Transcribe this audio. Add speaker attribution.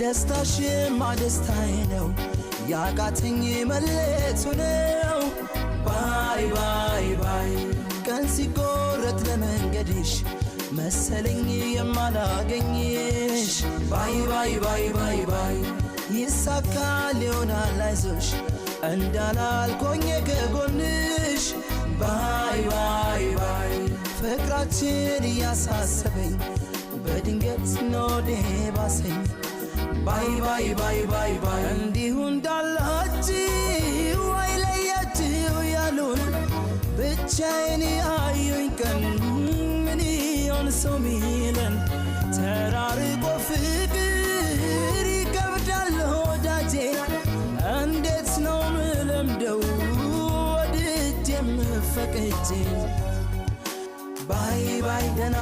Speaker 1: ደስታሽማ ደስታዬ ነው ያቃተኝ መለየቱ ነው ባይ ባይ ባይ ቀን ሲቆረጥ ለመንገድሽ መሰለኝ የማላገኝሽ ባይ ባይ ባይ ባይ ባይ ይሳካል ይሆናል አይዞሽ እንዳላልኩኝ ከጎንሽ ባይ ባይ ባይ ፍቅራችን ያሳሰበኝ በድንገት ኖዴ ባሰኝ ባይ ባይ ባይ ባይ ባይ እንዲሁ እንዳላችሁ አይለያችሁ ያሉን ብቻዬን ያዩኝ ቀን ምን ይሆን ሰው ሚለን ተራርቆ ፍቅር ይከብዳል ወዳጄ እንዴት ነው ምለምደው ወድጄም ፈቅጄ ባይ ባይ ደና